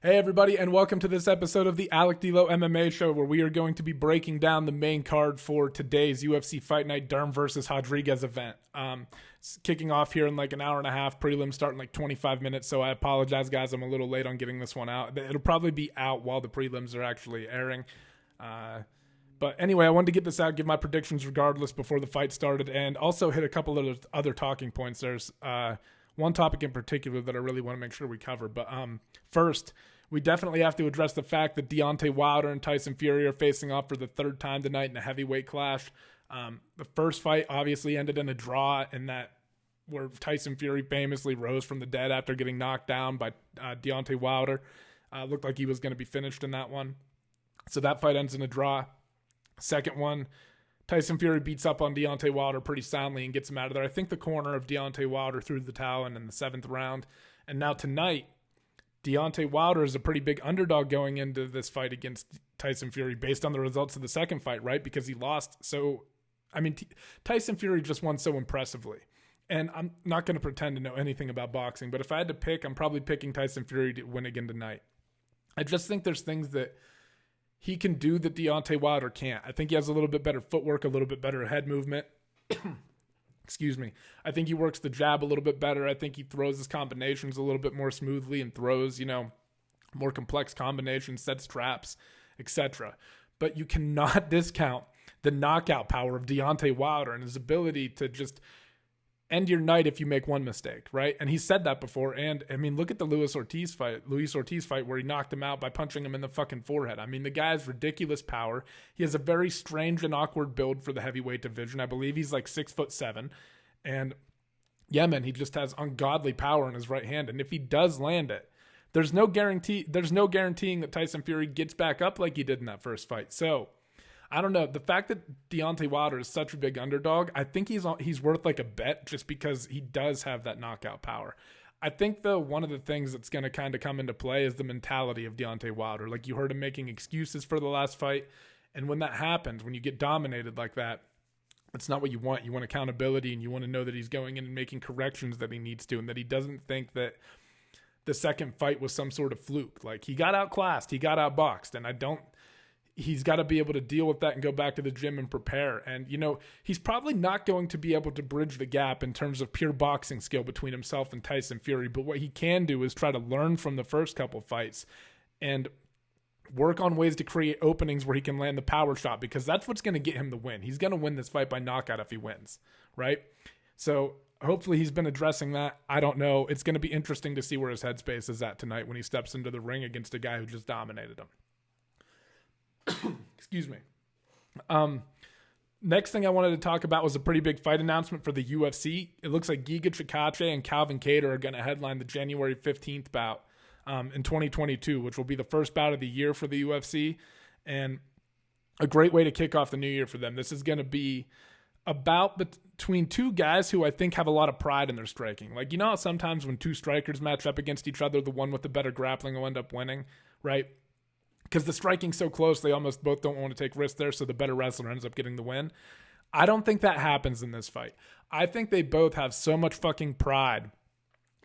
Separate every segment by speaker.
Speaker 1: Hey everybody, and welcome to this episode of the Alec DeLoe MMA show, where we are going to be breaking down the main card for today's UFC Fight Night Dern versus Rodriguez event. It's kicking off here in like an hour and a half, prelims starting like 25 minutes, so I apologize guys, I'm a little late on getting this one out. It'll probably be out while the prelims are actually airing. But anyway, I wanted to get this out, give my predictions regardless before the fight started, and also hit a couple of other talking points. There's one topic in particular that I really want to make sure we cover. But first, we definitely have to address the fact that Deontay Wilder and Tyson Fury are facing off for the third time tonight in a heavyweight clash. The first fight obviously ended in a draw, in that where Tyson Fury famously rose from the dead after getting knocked down by Deontay Wilder. Looked like he was going to be finished in that one. So that fight ends in a draw. Second one, Tyson Fury beats up on Deontay Wilder pretty soundly and gets him out of there. I think the corner of Deontay Wilder threw the towel in the seventh round. And now tonight, Deontay Wilder is a pretty big underdog going into this fight against Tyson Fury based on the results of the second fight, right? Because he lost. So, I mean, Tyson Fury just won so impressively. And I'm not going to pretend to know anything about boxing, but if I had to pick, I'm probably picking Tyson Fury to win again tonight. I just think there's things that he can do that Deontay Wilder can't. I think he has a little bit better footwork, a little bit better head movement. Excuse me. I think he works the jab a little bit better. I think he throws his combinations a little bit more smoothly and throws, more complex combinations, sets traps, etc. But you cannot discount the knockout power of Deontay Wilder and his ability to just end your night if you make one mistake, right? And he said that before. And I mean, look at the Luis Ortiz fight where he knocked him out by punching him in the fucking forehead. I mean, the guy has ridiculous power. He has a very strange and awkward build for the heavyweight division. I believe he's like 6'7". And yeah, man, he just has ungodly power in his right hand. And if he does land it, there's no guaranteeing that Tyson Fury gets back up like he did in that first fight. So I don't know. The fact that Deontay Wilder is such a big underdog, I think he's worth like a bet just because he does have that knockout power. I think, though, one of the things that's going to kind of come into play is the mentality of Deontay Wilder. Like, you heard him making excuses for the last fight. And when that happens, when you get dominated like that, it's not what you want. You want accountability, and you want to know that he's going in and making corrections that he needs to, and that he doesn't think that the second fight was some sort of fluke. Like, he got outclassed. He got outboxed. And he's got to be able to deal with that and go back to the gym and prepare. And, he's probably not going to be able to bridge the gap in terms of pure boxing skill between himself and Tyson Fury. But what he can do is try to learn from the first couple fights and work on ways to create openings where he can land the power shot, because that's what's going to get him the win. He's going to win this fight by knockout if he wins, right? So hopefully he's been addressing that. I don't know. It's going to be interesting to see where his headspace is at tonight when he steps into the ring against a guy who just dominated him. Excuse me. Next thing I wanted to talk about was a pretty big fight announcement for the UFC. It looks like Giga Chikadze and Kattar are going to headline the January 15th bout in 2022, which will be the first bout of the year for the UFC, and a great way to kick off the new year for them. This is going to be a bout between two guys who I think have a lot of pride in their striking. Like, how sometimes when two strikers match up against each other, the one with the better grappling will end up winning, right? Because the striking's so close, they almost both don't want to take risks there, so the better wrestler ends up getting the win. I don't think that happens in this fight. I think they both have so much fucking pride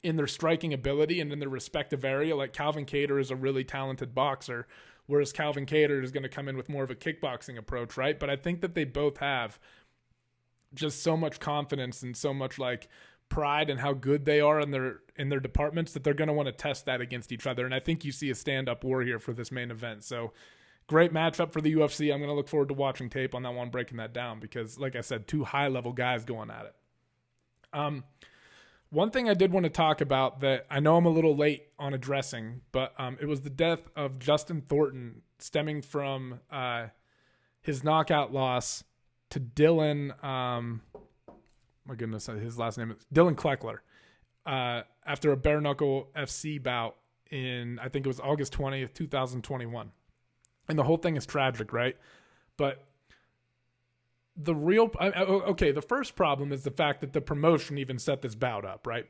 Speaker 1: in their striking ability and in their respective area. Like, Kattar is a really talented boxer, whereas Kattar is going to come in with more of a kickboxing approach, right? But I think that they both have just so much confidence and so much like pride in how good they are in their departments that they're going to want to test that against each other. And I think you see a stand-up war here for this main event. So great matchup for the UFC. I'm going to look forward to watching tape on that one, breaking that down, because like I said, two high-level guys going at it. One thing I did want to talk about that I know I'm a little late on addressing, but it was the death of Justin Thornton, stemming from his knockout loss to Dylan my goodness, his last name is Dylan Kleckler, after a bare knuckle FC bout in, I think it was August 20th, 2021. And the whole thing is tragic, right? But the first problem is the fact that the promotion even set this bout up, right?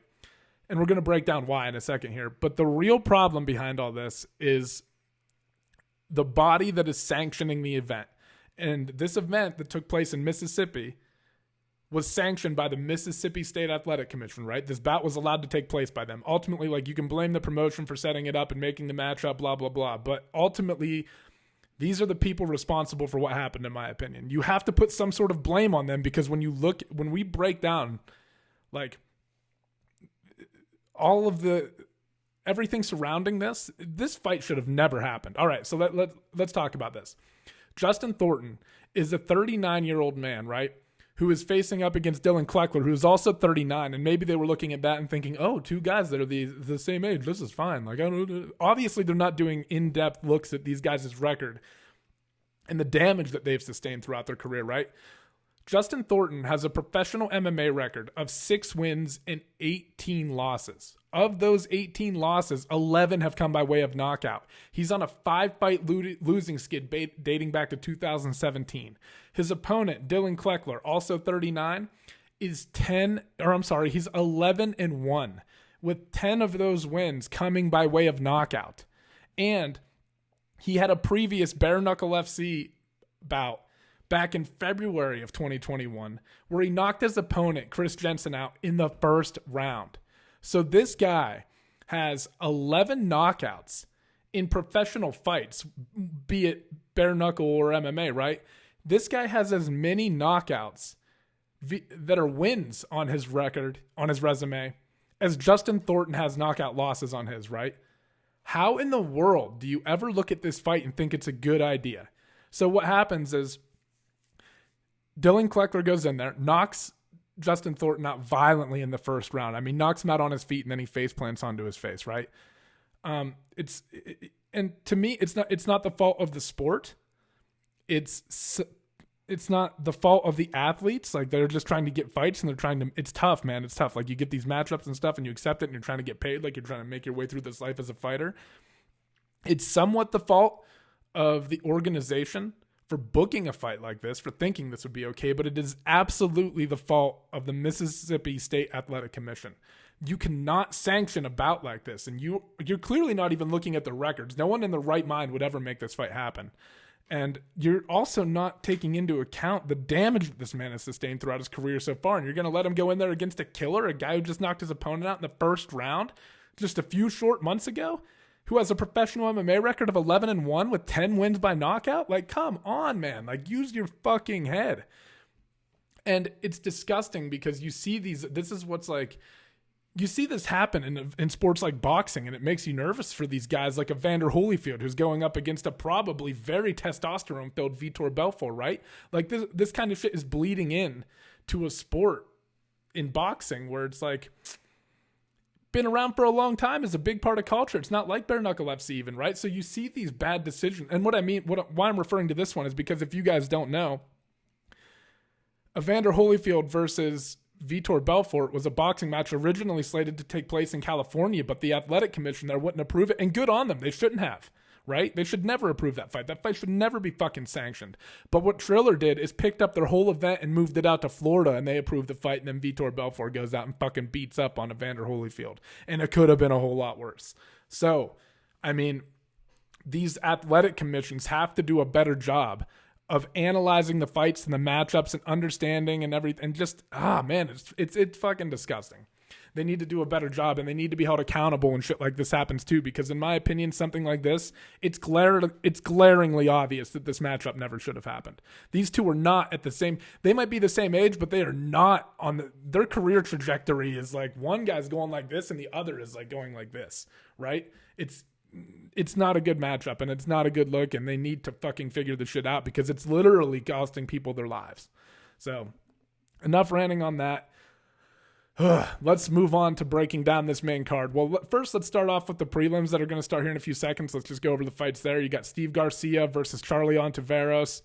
Speaker 1: And we're going to break down why in a second here. But the real problem behind all this is the body that is sanctioning the event. And this event that took place in Mississippi was sanctioned by the Mississippi State Athletic Commission, right? This bout was allowed to take place by them. Ultimately, like, you can blame the promotion for setting it up and making the matchup, blah, blah, blah. But ultimately, these are the people responsible for what happened, in my opinion. You have to put some sort of blame on them, because when we break down, like, all of everything surrounding this fight should have never happened. All right, so let's talk about this. Justin Thornton is a 39-year-old man, right, who is facing up against Dylan Kleckler, who's also 39, and maybe they were looking at that and thinking, oh, two guys that are the same age, this is fine. Like, obviously they're not doing in-depth looks at these guys' record and the damage that they've sustained throughout their career, right? Justin Thornton has a professional MMA record of 6 wins and 18 losses. Of those 18 losses, 11 have come by way of knockout. He's on a 5-fight losing skid dating back to 2017. His opponent, Dylan Kleckler, also 39, he's 11-1, with 10 of those wins coming by way of knockout. And he had a previous bare knuckle FC bout back in February of 2021, where he knocked his opponent, Chris Jensen, out in the first round. So this guy has 11 knockouts in professional fights, be it bare knuckle or MMA, right? This guy has as many knockouts that are wins on his record, on his resume, as Justin Thornton has knockout losses on his, right? How in the world do you ever look at this fight and think it's a good idea? So what happens is Dylan Kleckler goes in there, knocks Justin Thornton out violently in the first round. I mean, knocks him out on his feet, and then he face plants onto his face, right? And to me, it's not the fault of the sport. It's not the fault of the athletes. Like, they're just trying to get fights, and it's tough, man. It's tough. Like, you get these matchups and stuff, and you accept it, and you're trying to get paid. Like, you're trying to make your way through this life as a fighter. It's somewhat the fault of the organization for booking a fight like this, for thinking this would be okay, but it is absolutely the fault of the Mississippi State Athletic Commission. You cannot sanction a bout like this, and you're clearly not even looking at the records. No one in the right mind would ever make this fight happen. And you're also not taking into account the damage that this man has sustained throughout his career so far, and you're going to let him go in there against a killer, a guy who just knocked his opponent out in the first round just a few short months ago, who has a professional MMA record of 11-1 with 10 wins by knockout? Like, come on, man. Like, use your fucking head. And it's disgusting because you see this is what's like, you see this happen in sports like boxing, and it makes you nervous for these guys like Evander Holyfield, who's going up against a probably very testosterone-filled Vitor Belfort, right? Like, this kind of shit is bleeding in to a sport in boxing where it's like, been around for a long time, is a big part of culture. It's not like bare knuckle FC even, right? So you see these bad decisions. And why I'm referring to this one is because if you guys don't know, Evander Holyfield versus Vitor Belfort was a boxing match originally slated to take place in California, but the athletic commission there wouldn't approve it, and good on them. They shouldn't have, right? They should never approve that fight. That fight should never be fucking sanctioned. But what Triller did is picked up their whole event and moved it out to Florida, and they approved the fight, and then Vitor Belfort goes out and fucking beats up on Evander Holyfield. And it could have been a whole lot worse. So, I mean, these athletic commissions have to do a better job of analyzing the fights and the matchups and understanding and everything. And just, man, it's fucking disgusting. They need to do a better job, and they need to be held accountable when shit like this happens too, because in my opinion, something like this, it's glaringly obvious that this matchup never should have happened. These two are not at the same, they might be the same age, but they are not on their career trajectory is like one guy's going like this and the other is like going like this, right? It's not a good matchup, and it's not a good look, and they need to fucking figure this shit out because it's literally costing people their lives. So enough ranting on that. Let's move on to breaking down this main card. Well, first, let's start off with the prelims that are going to start here in a few seconds. Let's just go over the fights there. You got Steve Garcia versus Charlie Ontiveros,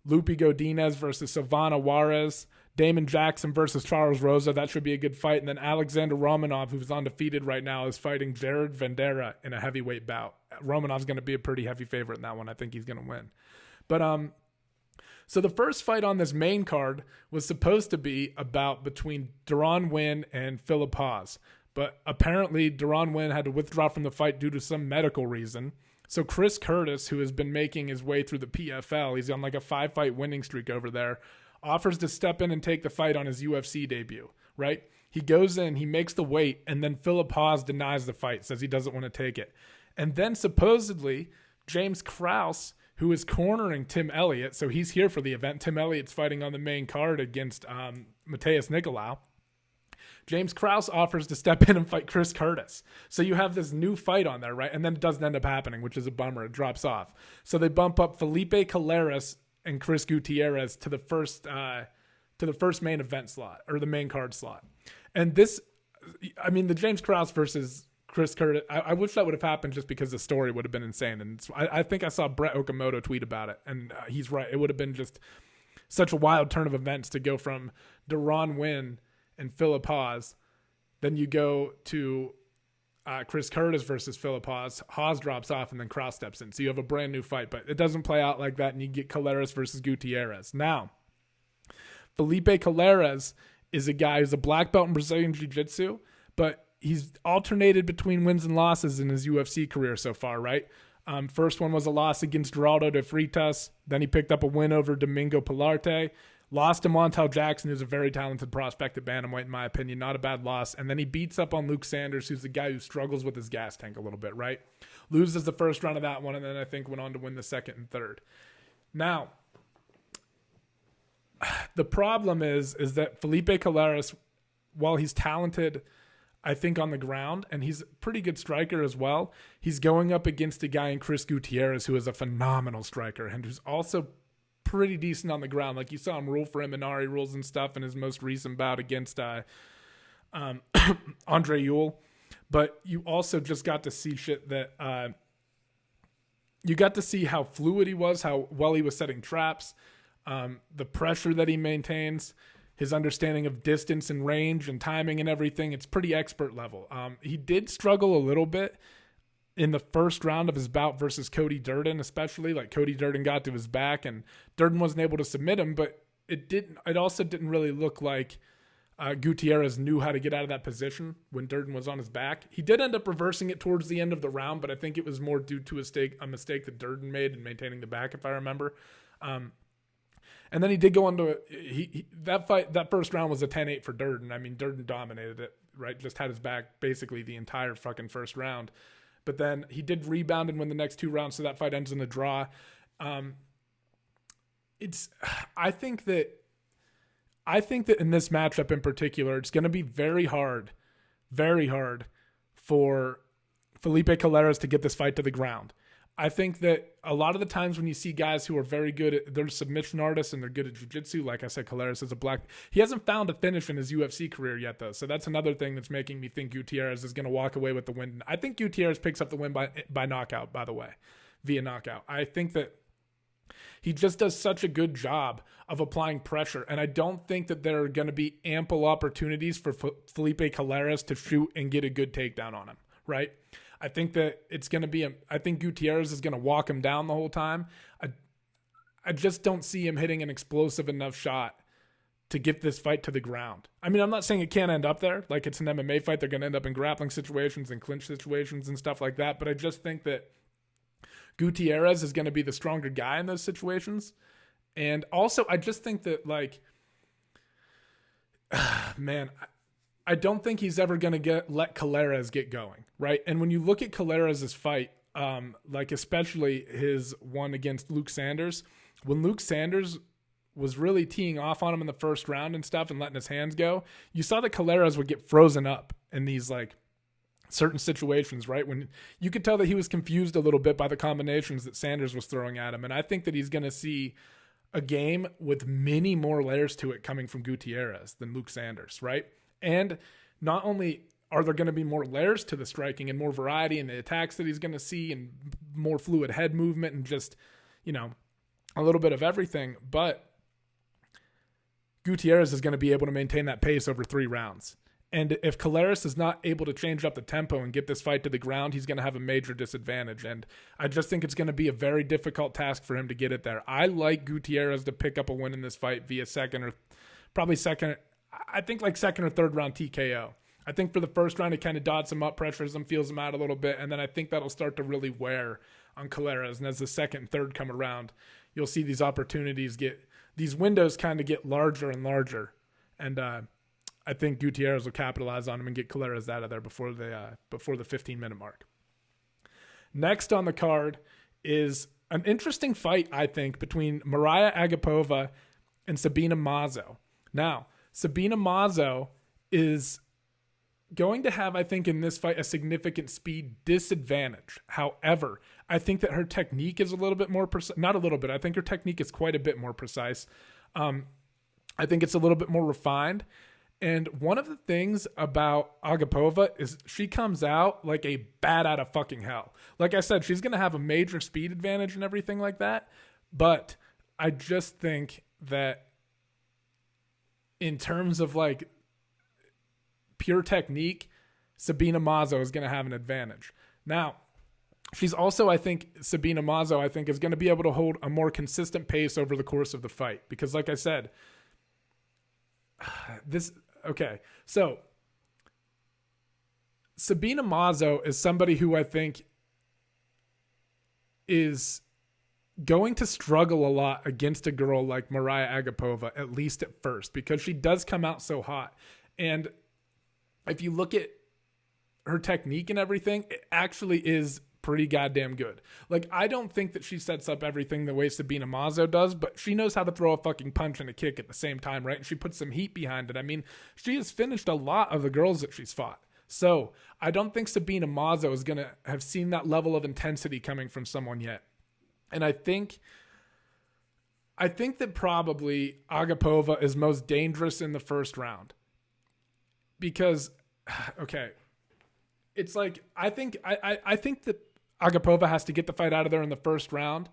Speaker 1: Lupi Godinez versus Silvana Juarez, Damon Jackson versus Charles Rosa. That should be a good fight. And then Alexander Romanov, who's undefeated right now, is fighting Jared Vandera in a heavyweight bout. Romanov's going to be a pretty heavy favorite in that one. I think he's going to win. But so the first fight on this main card was supposed to be a bout between Deron Nguyen and Philip Haas. But apparently Deron Nguyen had to withdraw from the fight due to some medical reason. So Chris Curtis, who has been making his way through the PFL, he's on like a 5-fight winning streak over there, offers to step in and take the fight on his UFC debut, right? He goes in, he makes the weight, and then Philip Haas denies the fight, says he doesn't want to take it. And then supposedly James Krause, who is cornering Tim Elliott, so he's here for the event. Tim Elliott's fighting on the main card against Matthias Nicholaw. James Krause offers to step in and fight Chris Curtis. So you have this new fight on there, right? And then it doesn't end up happening, which is a bummer. It drops off. So they bump up Felipe Calerus and Chris Gutierrez to the first main event slot, or the main card slot. And this, I mean, the James Krause versus Chris Curtis, I wish that would have happened just because the story would have been insane. And I think I saw Brett Okamoto tweet about it, and he's right. It would have been just such a wild turn of events to go from Deron Nguyen and Philip Haas. Then you go to Chris Curtis versus Philip Haas. Haas drops off, and then Krause steps in. So you have a brand new fight, but it doesn't play out like that, and you get Calerus versus Gutierrez. Now, Felipe Calerus is a guy who's a black belt in Brazilian Jiu-Jitsu, but he's alternated between wins and losses in his UFC career so far, right? First one was a loss against Geraldo de Freitas. Then he picked up a win over Domingo Pilarte. Lost to Montel Jackson, who's a very talented prospect at bantamweight, in my opinion. Not a bad loss. And then he beats up on Luke Sanders, who's the guy who struggles with his gas tank a little bit, right? Loses the first round of that one, and then I think went on to win the second and third. Now, the problem is that Felipe Calerus, while he's talented, I think, on the ground, and he's a pretty good striker as well, he's going up against a guy in Chris Gutierrez who is a phenomenal striker and who's also pretty decent on the ground. Like, you saw him rule for Imanari rules and stuff in his most recent bout against Andre Ewell. But you also just got to see shit that you got to see how fluid he was, how well he was setting traps, the pressure that he maintains, his understanding of distance and range and timing and everything. It's pretty expert level. He did struggle a little bit in the first round of his bout versus Cody Durden, especially. Like, Cody Durden got to his back and Durden wasn't able to submit him, but it also didn't really look like Gutierrez knew how to get out of that position when Durden was on his back. He did end up reversing it towards the end of the round, but I think it was more due to a mistake that Durden made in maintaining the back, if I remember. And then he did go on to that first round was a 10-8 for Durden. I mean, Durden dominated it, right? Just had his back basically the entire fucking first round. But then he did rebound and win the next two rounds, so that fight ends in a draw. I think that in this matchup in particular, it's going to be very hard for Felipe Calerus to get this fight to the ground. I think that a lot of the times when you see guys who are very good at, they're submission artists and they're good at jiu-jitsu, like I said, Calerus is a black. He hasn't found a finish in his UFC career yet, though. So that's another thing that's making me think Gutierrez is going to walk away with the win. I think Gutierrez picks up the win by knockout, by the way, via knockout. I think that he just does such a good job of applying pressure, and I don't think that there are going to be ample opportunities for Felipe Calerus to shoot and get a good takedown on him, right? I think that it's going to be I think Gutierrez is going to walk him down the whole time. I just don't see him hitting an explosive enough shot to get this fight to the ground. I mean, I'm not saying it can't end up there. Like, it's an MMA fight. They're going to end up in grappling situations and clinch situations and stuff like that. But I just think that Gutierrez is going to be the stronger guy in those situations. And also, I just think that, like, man, I don't think he's ever going to let Calerus get going, right? And when you look at Calerus' fight, like especially his one against Luke Sanders, when Luke Sanders was really teeing off on him in the first round and stuff and letting his hands go, you saw that Calerus would get frozen up in these, like, certain situations, right? When you could tell that he was confused a little bit by the combinations that Sanders was throwing at him. And I think that he's going to see a game with many more layers to it coming from Gutierrez than Luke Sanders, right? And not only are there going to be more layers to the striking and more variety in the attacks that he's going to see and more fluid head movement and just, you know, a little bit of everything, but Gutierrez is going to be able to maintain that pace over 3 rounds. And if Calerus is not able to change up the tempo and get this fight to the ground, he's going to have a major disadvantage. And I just think it's going to be a very difficult task for him to get it there. I like Gutierrez to pick up a win in this fight via second or third round TKO. I think for the first round, he kind of dots him up, pressures him, feels him out a little bit, and then I think that'll start to really wear on Calerus. And as the second and third come around, you'll see these opportunities get these windows kind of get larger and larger. And I think Gutierrez will capitalize on him and get Calerus out of there before the 15-minute mark. Next on the card is an interesting fight, I think, between Mariah Agapova and Sabine Mazzo. Now, Sabine Mazzo is going to have, I think, in this fight, a significant speed disadvantage. However, I think that her technique is a little bit more precise. Not a little bit. I think her technique is quite a bit more precise. I think it's a little bit more refined. And one of the things about Agapova is she comes out like a bat out of fucking hell. Like I said, she's going to have a major speed advantage and everything like that. But I just think that in terms of like pure technique, Sabine Mazzo is going to have an advantage. Now, she's also, I think, Sabine Mazzo, I think, is going to be able to hold a more consistent pace over the course of the fight. Because like I said, so Sabine Mazzo is somebody who I think is going to struggle a lot against a girl like Mariah Agapova, at least at first, because she does come out so hot. And if you look at her technique and everything, it actually is pretty goddamn good. Like, I don't think that she sets up everything the way Sabine Mazzo does, but she knows how to throw a fucking punch and a kick at the same time, right? And she puts some heat behind it. I mean, she has finished a lot of the girls that she's fought. So I don't think Sabine Mazzo is going to have seen that level of intensity coming from someone yet. And I think that probably Agapova is most dangerous in the first round. Because, okay, it's like, I think that Agapova has to get the fight out of there in the first round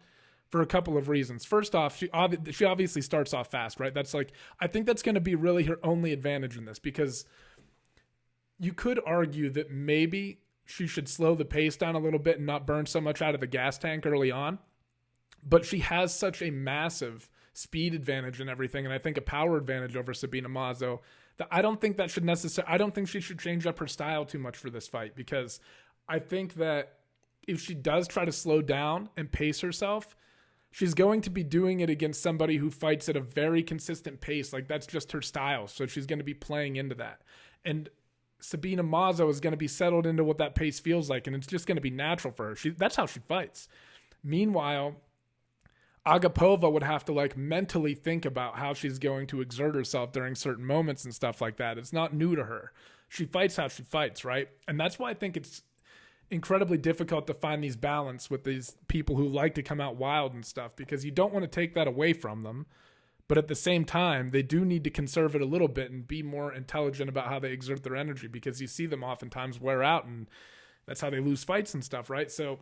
Speaker 1: for a couple of reasons. First off, she obviously starts off fast, right? That's like, I think that's going to be really her only advantage in this, because you could argue that maybe she should slow the pace down a little bit and not burn so much out of the gas tank early on. But she has such a massive speed advantage and everything, and I think a power advantage over Sabine Mazzo, that I don't think she should change up her style too much for this fight, because I think that if she does try to slow down and pace herself, she's going to be doing it against somebody who fights at a very consistent pace. Like, that's just her style. So she's going to be playing into that. And Sabine Mazzo is going to be settled into what that pace feels like, and it's just going to be natural for her. That's how she fights. Meanwhile, Agapova would have to like mentally think about how she's going to exert herself during certain moments and stuff like that. It's not new to her. She fights how she fights, right? And that's why I think it's incredibly difficult to find these balance with these people who like to come out wild and stuff, because you don't want to take that away from them. But at the same time, they do need to conserve it a little bit and be more intelligent about how they exert their energy, because you see them oftentimes wear out, and that's how they lose fights and stuff, right? So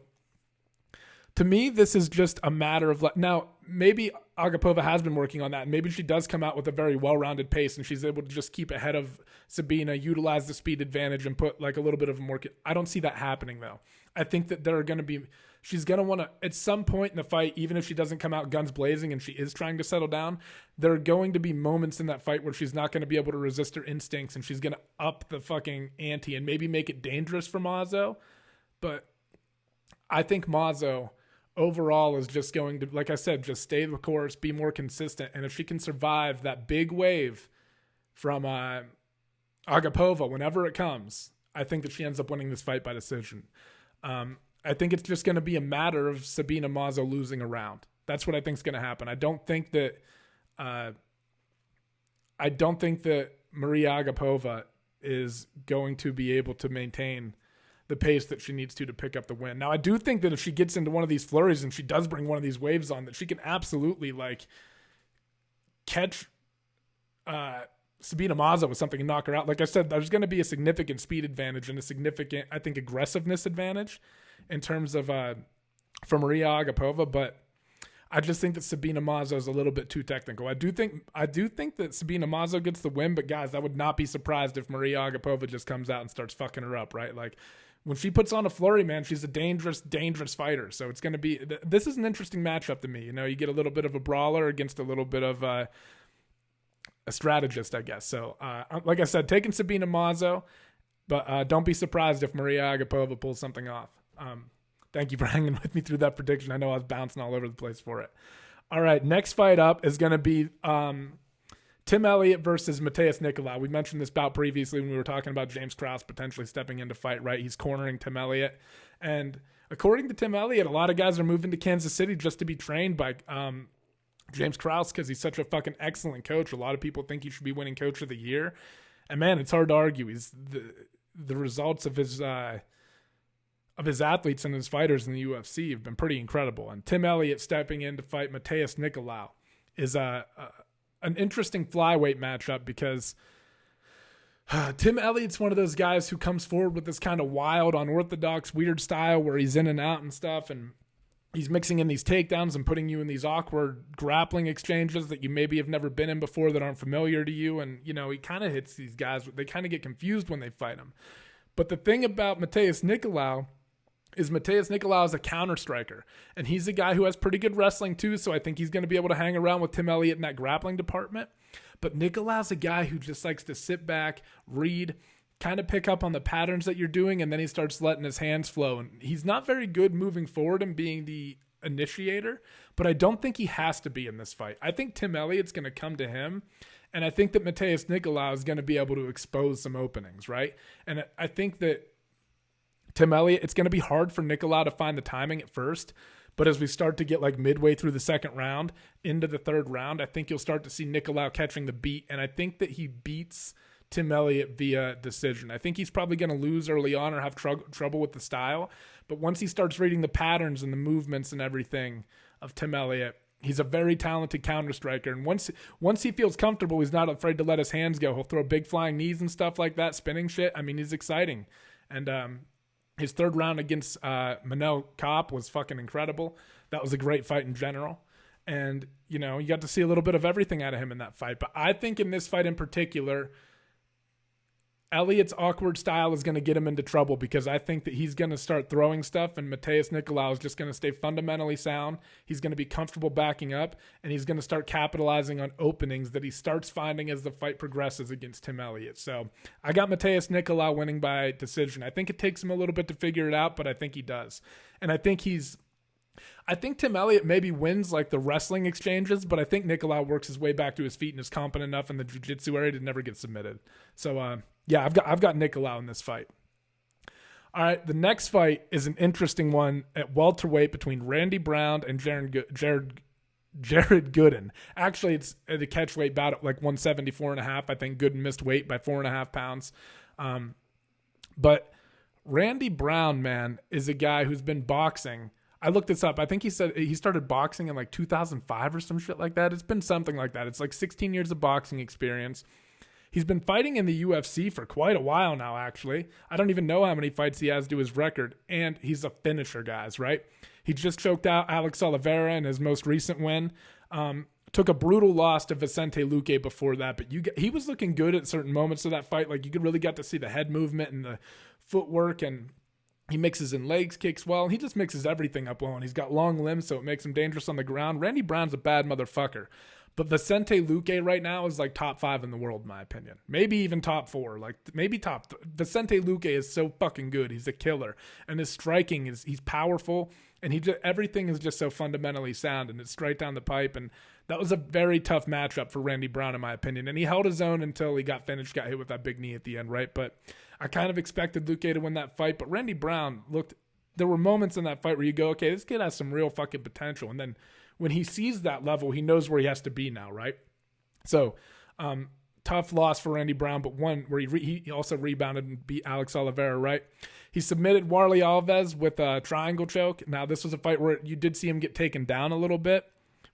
Speaker 1: to me, this is just a matter of, now, maybe Agapova has been working on that. Maybe she does come out with a very well-rounded pace, and she's able to just keep ahead of Sabine, utilize the speed advantage, and put like a little bit of a more. I don't see that happening, though. I think that she's going to want to, at some point in the fight, even if she doesn't come out guns blazing and she is trying to settle down, there are going to be moments in that fight where she's not going to be able to resist her instincts, and she's going to up the fucking ante and maybe make it dangerous for Mazzo. But I think Mazzo overall is just going to, like I said, just stay the course, be more consistent. And if she can survive that big wave from Agapova whenever it comes, I think that she ends up winning this fight by decision. I think it's just going to be a matter of Sabine Mazzo losing a round. That's what I think is going to happen. I don't think that Maria Agapova is going to be able to maintain the pace that she needs to pick up the win. Now, I do think that if she gets into one of these flurries and she does bring one of these waves on, that she can absolutely like catch Sabine Mazzo with something and knock her out. Like I said, there's going to be a significant speed advantage and a significant, I think, aggressiveness advantage in terms of for Maria Agapova, but I just think that Sabine Mazzo is a little bit too technical. I do think that Sabine Mazzo gets the win, but guys, I would not be surprised if Maria Agapova just comes out and starts fucking her up, right? Like, when she puts on a flurry, man, she's a dangerous, dangerous fighter. So it's going to be, this is an interesting matchup to me. You know, you get a little bit of a brawler against a little bit of a strategist, I guess. So, like I said, taking Sabine Mazzo, but don't be surprised if Maria Agapova pulls something off. Thank you for hanging with me through that prediction. I know I was bouncing all over the place for it. All right, next fight up is going to be Tim Elliott versus Matthias Nicholaw. We mentioned this bout previously when we were talking about James Krause potentially stepping into fight, right? He's cornering Tim Elliott. And according to Tim Elliott, a lot of guys are moving to Kansas City just to be trained by James Krause because he's such a fucking excellent coach. A lot of people think he should be winning Coach of the Year. And, man, it's hard to argue. He's the results of his athletes and his fighters in the UFC have been pretty incredible. And Tim Elliott stepping in to fight Matthias Nicholaw is an interesting flyweight matchup because Tim Elliott's one of those guys who comes forward with this kind of wild, unorthodox, weird style where he's in and out and stuff, and he's mixing in these takedowns and putting you in these awkward grappling exchanges that you maybe have never been in before that aren't familiar to you. And, you know, he kind of hits these guys. They kind of get confused when they fight him. But the thing about Matthias Nicholaw is a counter striker, and he's a guy who has pretty good wrestling too, so I think he's going to be able to hang around with Tim Elliott in that grappling department. But Nicholaw's a guy who just likes to sit back, read, kind of pick up on the patterns that you're doing, and then he starts letting his hands flow. And he's not very good moving forward and being the initiator, but I don't think he has to be in this fight. I think Tim Elliott's going to come to him, and I think that Matthias Nicholaw is going to be able to expose some openings, right? And I think that Tim Elliott, it's going to be hard for Nicholaw to find the timing at first, but as we start to get like midway through the second round into the third round, I think you'll start to see Nicholaw catching the beat, and I think that he beats Tim Elliott via decision. I think he's probably going to lose early on or have trouble with the style, but once he starts reading the patterns and the movements and everything of Tim Elliott, he's a very talented counter striker, and once he feels comfortable, he's not afraid to let his hands go. He'll throw big flying knees and stuff like that, spinning shit. I mean, he's exciting, and his third round against Manel Kopp was fucking incredible. That was a great fight in general. And, you know, you got to see a little bit of everything out of him in that fight. But I think in this fight in particular, Elliott's awkward style is going to get him into trouble because I think that he's going to start throwing stuff and Matthias Nicholaw is just going to stay fundamentally sound. He's going to be comfortable backing up, and he's going to start capitalizing on openings that he starts finding as the fight progresses against Tim Elliott. So I got Matthias Nicholaw winning by decision. I think it takes him a little bit to figure it out, but I think he does. And I think Tim Elliott maybe wins like the wrestling exchanges, but I think Nicholaw works his way back to his feet and is competent enough in the jiu-jitsu area to never get submitted. So, yeah, I've got Nicholaw in this fight. All right, the next fight is an interesting one at welterweight between Randy Brown and Jared Gooden. Actually, it's the catchweight bout at like 174.5. I think Gooden missed weight by 4.5 pounds. But Randy Brown, man, is a guy who's been boxing. I looked this up. I think he said he started boxing in like 2005 or some shit like that. It's been something like that. It's like 16 years of boxing experience. He's been fighting in the UFC for quite a while now, actually. I don't even know how many fights he has to his record, and he's a finisher, guys, right? He just choked out Alex Oliveira in his most recent win. Took a brutal loss to Vicente Luque before that, but he was looking good at certain moments of that fight. Like, you could really get to see the head movement and the footwork, and he mixes in legs, kicks well. He just mixes everything up well, and he's got long limbs, so it makes him dangerous on the ground. Randy Brown's a bad motherfucker. But Vicente Luque right now is like top 5 in the world, in my opinion. Maybe even top 4. Like maybe top. Vicente Luque is so fucking good. He's a killer, and his striking he's powerful, and everything is just so fundamentally sound, and it's straight down the pipe. And that was a very tough matchup for Randy Brown, in my opinion. And he held his own until he got finished, got hit with that big knee at the end, right? But I kind of expected Luque to win that fight, but Randy Brown there were moments in that fight where you go, okay, this kid has some real fucking potential, and then when he sees that level, he knows where he has to be now, right? So, tough loss for Randy Brown, but one where he also rebounded and beat Alex Oliveira, right? He submitted Warlley Alves with a triangle choke. Now, this was a fight where you did see him get taken down a little bit,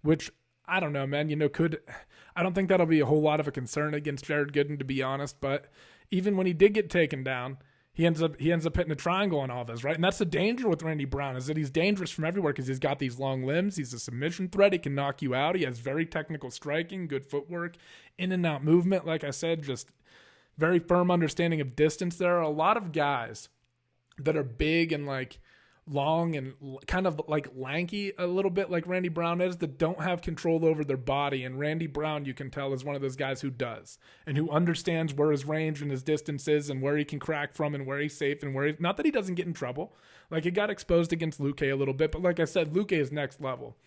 Speaker 1: which, I don't know, man. I don't think that'll be a whole lot of a concern against Jared Gooden, to be honest, but even when he did get taken down, he ends up hitting a triangle on Alves, right? And that's the danger with Randy Brown, is that he's dangerous from everywhere because he's got these long limbs. He's a submission threat. He can knock you out. He has very technical striking, good footwork, in and out movement. Like I said, just very firm understanding of distance. There are a lot of guys that are big and like long and kind of like lanky a little bit like Randy Brown is, that don't have control over their body. And Randy Brown, you can tell, is one of those guys who does, and who understands where his range and his distance is and where he can crack from and where he's safe and not that he doesn't get in trouble. Like, he got exposed against Luque a little bit, but like I said, Luque is next level.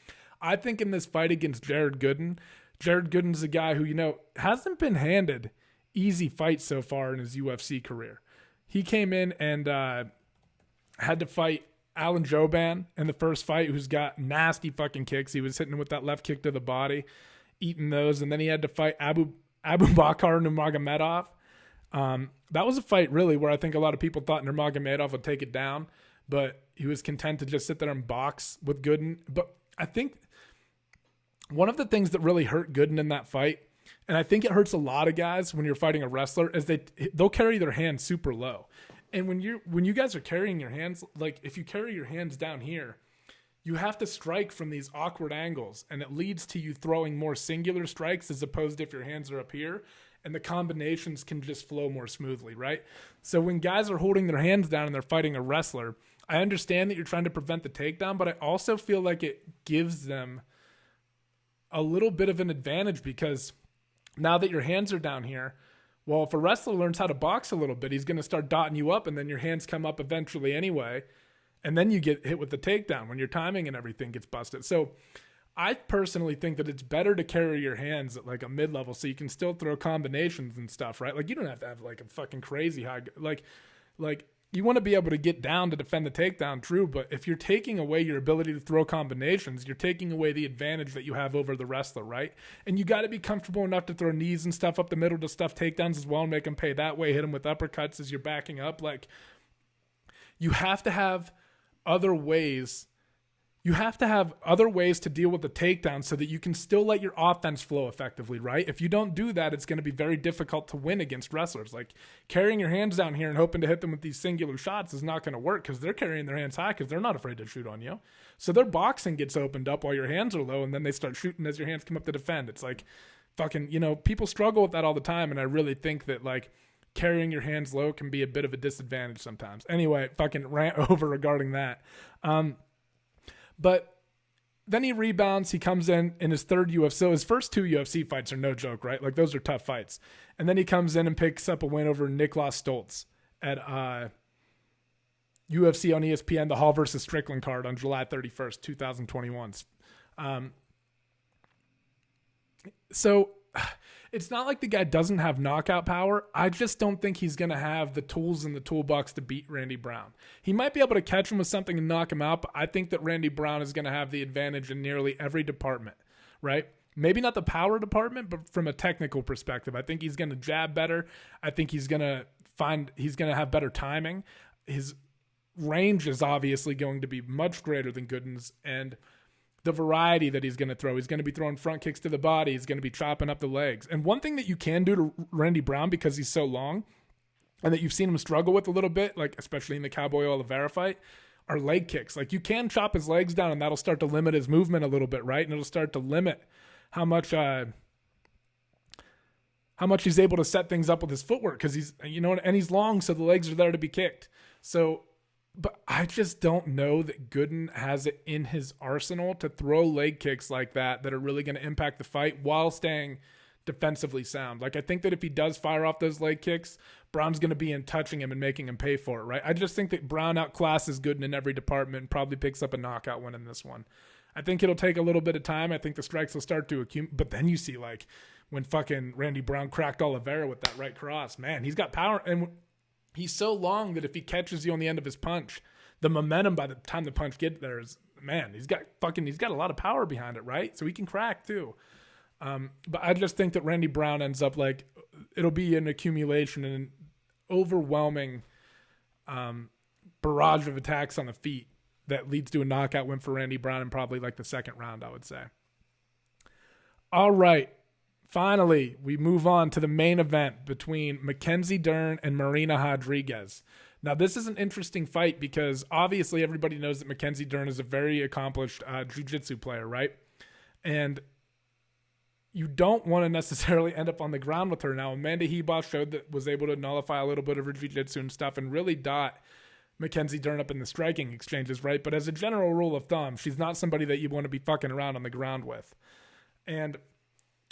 Speaker 1: I think in this fight against Jared Gooden's a guy who, hasn't been handed easy fights so far in his UFC career. He came in and had to fight Alan Jouban in the first fight, who's got nasty fucking kicks. He was hitting with that left kick to the body, eating those. And then he had to fight Abubakar Nurmagomedov. That was a fight really where I think a lot of people thought Nurmagomedov would take it down, but he was content to just sit there and box with Gooden. But I think one of the things that really hurt Gooden in that fight, and I think it hurts a lot of guys when you're fighting a wrestler, is they'll carry their hands super low. And when you guys are carrying your hands, like if you carry your hands down here, you have to strike from these awkward angles, and it leads to you throwing more singular strikes as opposed to if your hands are up here, and the combinations can just flow more smoothly, right? So when guys are holding their hands down and they're fighting a wrestler, I understand that you're trying to prevent the takedown, but I also feel like it gives them a little bit of an advantage because now that your hands are down here, well, if a wrestler learns how to box a little bit, he's going to start dotting you up, and then your hands come up eventually anyway, and then you get hit with the takedown when your timing and everything gets busted. So I personally think that it's better to carry your hands at like a mid-level so you can still throw combinations and stuff, right? Like you don't have to have like a fucking crazy high, like you want to be able to get down to defend the takedown, true, but if you're taking away your ability to throw combinations, you're taking away the advantage that you have over the wrestler, right? And you got to be comfortable enough to throw knees and stuff up the middle to stuff takedowns as well and make them pay that way, hit them with uppercuts as you're backing up. Like, you have to have other ways. You have to have other ways to deal with the takedown so that you can still let your offense flow effectively, right? If you don't do that, it's going to be very difficult to win against wrestlers. Like carrying your hands down here and hoping to hit them with these singular shots is not going to work because they're carrying their hands high because they're not afraid to shoot on you. So their boxing gets opened up while your hands are low, and then they start shooting as your hands come up to defend. It's like fucking, people struggle with that all the time, and I really think that like carrying your hands low can be a bit of a disadvantage sometimes. Anyway, fucking rant over regarding that. But then he rebounds. He comes in his third UFC. So his first two UFC fights are no joke, right? Like those are tough fights. And then he comes in and picks up a win over Niklas Stoltz at UFC on ESPN, the Hall versus Strickland card on July 31st, 2021. So it's not like the guy doesn't have knockout power. I just don't think he's going to have the tools in the toolbox to beat Randy Brown. He might be able to catch him with something and knock him out, but I think that Randy Brown is going to have the advantage in nearly every department, right? Maybe not the power department, but from a technical perspective. I think he's going to jab better. I think he's going to have better timing. His range is obviously going to be much greater than Gooden's, and the variety that he's going to throw. He's going to be throwing front kicks to the body. He's going to be chopping up the legs. And one thing that you can do to Randy Brown, because he's so long, and that you've seen him struggle with a little bit, like especially in the Cowboy Oliveira fight, are leg kicks. Like you can chop his legs down, and that'll start to limit his movement a little bit, right? And it'll start to limit how much he's able to set things up with his footwork, because he's, and he's long, so the legs are there to be kicked. So, but I just don't know that Gooden has it in his arsenal to throw leg kicks like that are really going to impact the fight while staying defensively sound. Like I think that if he does fire off those leg kicks, Brown's going to be in touching him and making him pay for it, right? I just think that Brown outclasses Gooden in every department and probably picks up a knockout win in this one. I think it'll take a little bit of time. I think the strikes will start to accumulate, but then you see like when fucking Randy Brown cracked Oliveira with that right cross, man, he's got power, and he's so long that if he catches you on the end of his punch, the momentum by the time the punch gets there is, man, he's got a lot of power behind it, right? So he can crack too. But I just think that Randy Brown ends up like, it'll be an accumulation and an overwhelming barrage of attacks on the feet that leads to a knockout win for Randy Brown in probably like the second round, I would say. All right. Finally, we move on to the main event between Mackenzie Dern and Marina Rodriguez. Now, this is an interesting fight because obviously everybody knows that Mackenzie Dern is a very accomplished jiu-jitsu player, right? And you don't want to necessarily end up on the ground with her. Now, Amanda Hebos was able to nullify a little bit of her jiu-jitsu and stuff and really dot Mackenzie Dern up in the striking exchanges, right? But as a general rule of thumb, she's not somebody that you want to be fucking around on the ground with. And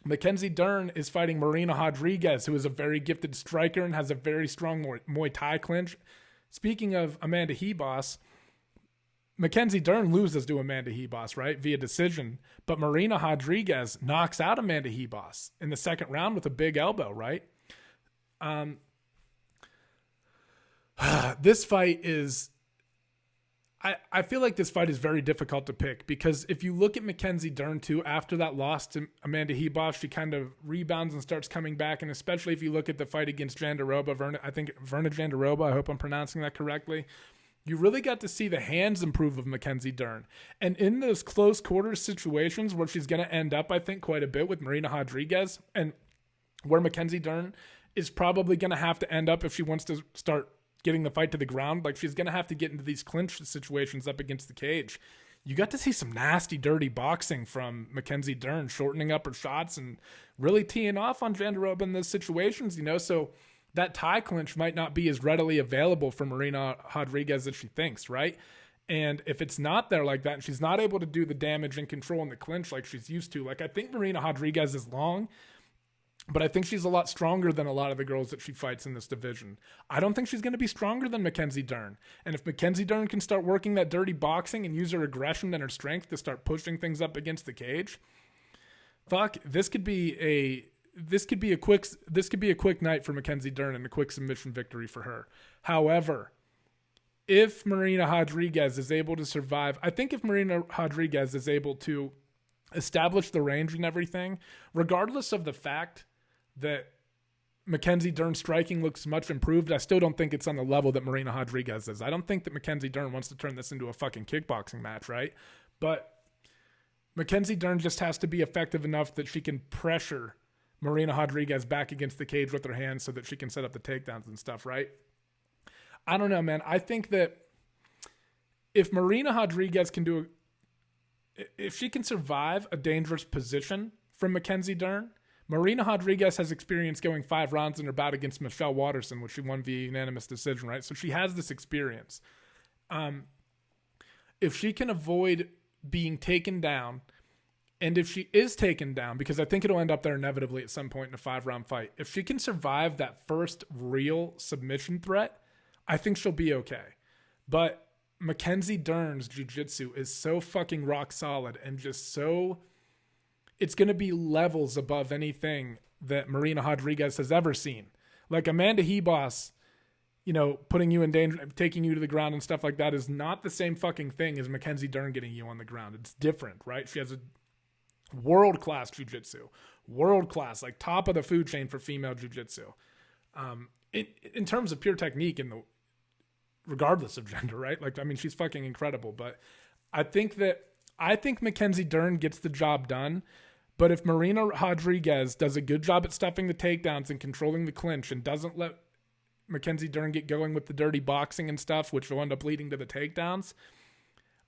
Speaker 1: Mackenzie Dern is fighting Marina Rodriguez, who is a very gifted striker and has a very strong Muay Thai clinch. Speaking of Amanda Hebos, Mackenzie Dern loses to Amanda Hebos, right, via decision, but Marina Rodriguez knocks out Amanda Hebos in the second round with a big elbow, right? This fight is... I feel like this fight is very difficult to pick because if you look at Mackenzie Dern too, after that loss to Amanda Hebos, she kind of rebounds and starts coming back. And especially if you look at the fight against Jandiroba, Verna Jandiroba, I hope I'm pronouncing that correctly. You really got to see the hands improve of Mackenzie Dern. And in those close quarters situations where she's going to end up, I think, quite a bit with Marina Rodriguez, and where Mackenzie Dern is probably going to have to end up if she wants to start getting the fight to the ground, like she's going to have to get into these clinch situations up against the cage. You got to see some nasty, dirty boxing from Mackenzie Dern, shortening up her shots and really teeing off on Jandiroba in those situations, so that tie clinch might not be as readily available for Marina Rodriguez as she thinks, right? And if it's not there like that, and she's not able to do the damage and control in the clinch like she's used to, like I think Marina Rodriguez is long, but I think she's a lot stronger than a lot of the girls that she fights in this division. I don't think she's going to be stronger than Mackenzie Dern. And if Mackenzie Dern can start working that dirty boxing and use her aggression and her strength to start pushing things up against the cage, this could be a quick night for Mackenzie Dern and a quick submission victory for her. However, if Marina Rodriguez is able to survive, I think if Marina Rodriguez is able to establish the range and everything, regardless of the fact that Mackenzie Dern's striking looks much improved, I still don't think it's on the level that Marina Rodriguez is. I don't think that Mackenzie Dern wants to turn this into a fucking kickboxing match, right? But Mackenzie Dern just has to be effective enough that she can pressure Marina Rodriguez back against the cage with her hands so that she can set up the takedowns and stuff, right? I don't know, man. I think that if Marina Rodriguez can if she can survive a dangerous position from Mackenzie Dern, Marina Rodriguez has experience going 5 rounds in her bout against Michelle Waterson, which she won via unanimous decision, right? So she has this experience. If she can avoid being taken down, and if she is taken down, because I think it'll end up there inevitably at some point in a 5-round fight, if she can survive that first real submission threat, I think she'll be okay. But Mackenzie Dern's jiu-jitsu is so fucking rock solid and just so... It's going to be levels above anything that Marina Rodriguez has ever seen. Like Amanda Hebos, putting you in danger, taking you to the ground and stuff like that is not the same fucking thing as Mackenzie Dern getting you on the ground. It's different, right? She has a world-class jiu-jitsu. World-class, like top of the food chain for female jiu-jitsu. In terms of pure technique regardless of gender, right? Like, I mean, she's fucking incredible. But I think Mackenzie Dern gets the job done. But if Marina Rodriguez does a good job at stuffing the takedowns and controlling the clinch and doesn't let Mackenzie Dern get going with the dirty boxing and stuff, which will end up leading to the takedowns,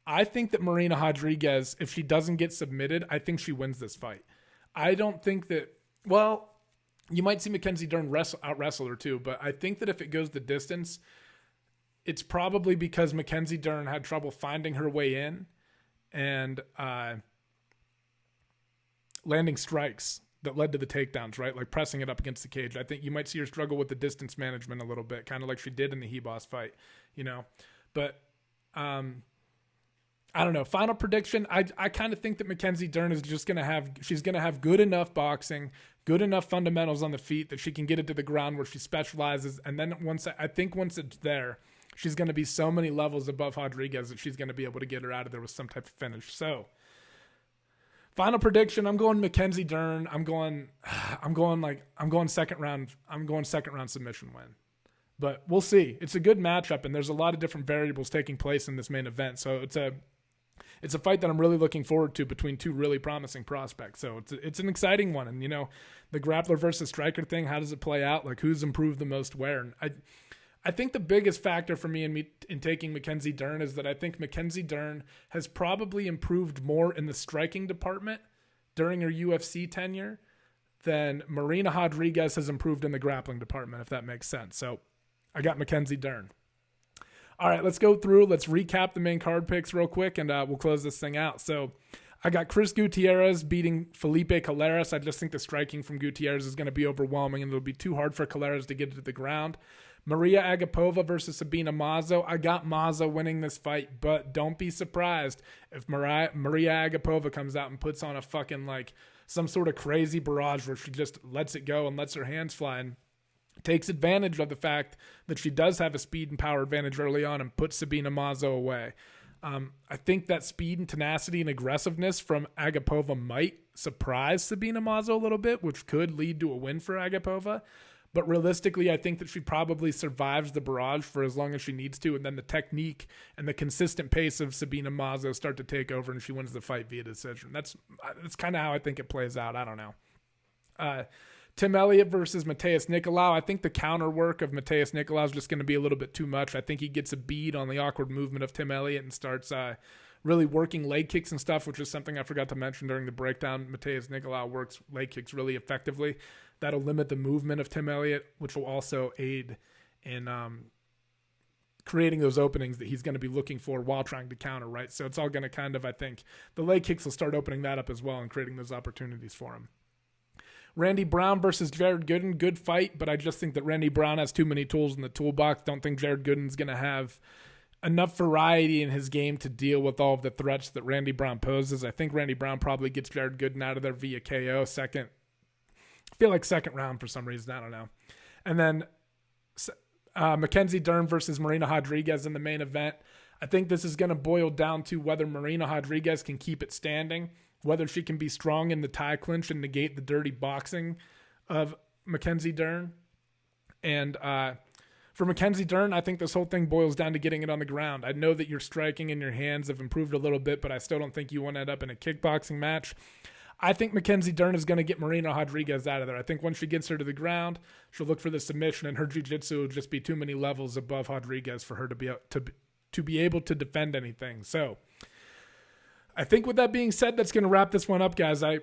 Speaker 1: I think that Marina Rodriguez, if she doesn't get submitted, I think she wins this fight. I don't think that, well, you might see Mackenzie Dern out-wrestle her too, but I think that if it goes the distance, it's probably because Mackenzie Dern had trouble finding her way in and landing strikes that led to the takedowns, right? Like pressing it up against the cage. I think you might see her struggle with the distance management a little bit, kind of like she did in the Hebos fight, But I don't know. Final prediction, I kind of think that Mackenzie Dern is just she's going to have good enough boxing, good enough fundamentals on the feet that she can get it to the ground where she specializes. And then once it's there, she's going to be so many levels above Rodriguez that she's going to be able to get her out of there with some type of finish. So, final prediction, I'm going Mackenzie Dern. I'm going second round. I'm going second round submission win. But we'll see. It's a good matchup, and there's a lot of different variables taking place in this main event. So it's a fight that I'm really looking forward to between two really promising prospects. So it's an exciting one. And the grappler versus striker thing, how does it play out? Like who's improved the most where? And I think the biggest factor for me in taking Mackenzie Dern is that I think Mackenzie Dern has probably improved more in the striking department during her UFC tenure than Marina Rodriguez has improved in the grappling department, if that makes sense. So I got Mackenzie Dern. All right, let's go through. Let's recap the main card picks real quick, and we'll close this thing out. So I got Chris Gutierrez beating Felipe Calerus. I just think the striking from Gutierrez is going to be overwhelming, and it'll be too hard for Calerus to get it to the ground. Maria Agapova versus Sabine Mazzo. I got Mazzo winning this fight, but don't be surprised if Maria Agapova comes out and puts on a fucking like some sort of crazy barrage where she just lets it go and lets her hands fly and takes advantage of the fact that she does have a speed and power advantage early on and puts Sabine Mazzo away. I think that speed and tenacity and aggressiveness from Agapova might surprise Sabine Mazzo a little bit, which could lead to a win for Agapova. But realistically, I think that she probably survives the barrage for as long as she needs to, and then the technique and the consistent pace of Sabine Mazzo start to take over, and she wins the fight via decision. That's kind of how I think it plays out. I don't know. Tim Elliott versus Matthias Nicholaw. I think the counter work of Matthias Nicholaw is just going to be a little bit too much. I think he gets a bead on the awkward movement of Tim Elliott and starts really working leg kicks and stuff, which is something I forgot to mention during the breakdown. Matthias Nicholaw works leg kicks really effectively. That'll limit the movement of Tim Elliott, which will also aid in creating those openings that he's going to be looking for while trying to counter, right? So it's all going to kind of, I think, the leg kicks will start opening that up as well and creating those opportunities for him. Randy Brown versus Jared Gooden, good fight, but I just think that Randy Brown has too many tools in the toolbox. Don't think Jared Gooden's going to have enough variety in his game to deal with all of the threats that Randy Brown poses. I think Randy Brown probably gets Jared Gooden out of there via KO I feel like second round for some reason. I don't know. And then Mackenzie Dern versus Marina Rodriguez in the main event. I think this is going to boil down to whether Marina Rodriguez can keep it standing, whether she can be strong in the tie clinch and negate the dirty boxing of Mackenzie Dern. And for Mackenzie Dern, I think this whole thing boils down to getting it on the ground. I know that your striking and your hands have improved a little bit, but I still don't think you want to end up in a kickboxing match. I think Mackenzie Dern is going to get Marina Rodriguez out of there. I think once she gets her to the ground, she'll look for the submission, and her jiu-jitsu will just be too many levels above Rodriguez for her to be able to defend anything. So I think with that being said, that's going to wrap this one up, guys. I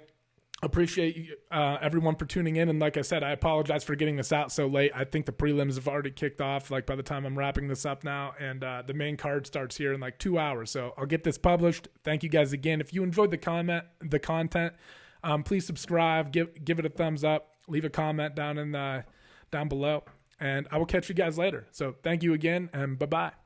Speaker 1: appreciate everyone for tuning in. And like I said, I apologize for getting this out so late. I think the prelims have already kicked off, like by the time I'm wrapping this up now. And the main card starts here in like 2 hours. So I'll get this published. Thank you guys again. If you enjoyed the content, please subscribe, give it a thumbs up, leave a comment down below. And I will catch you guys later. So thank you again, and bye-bye.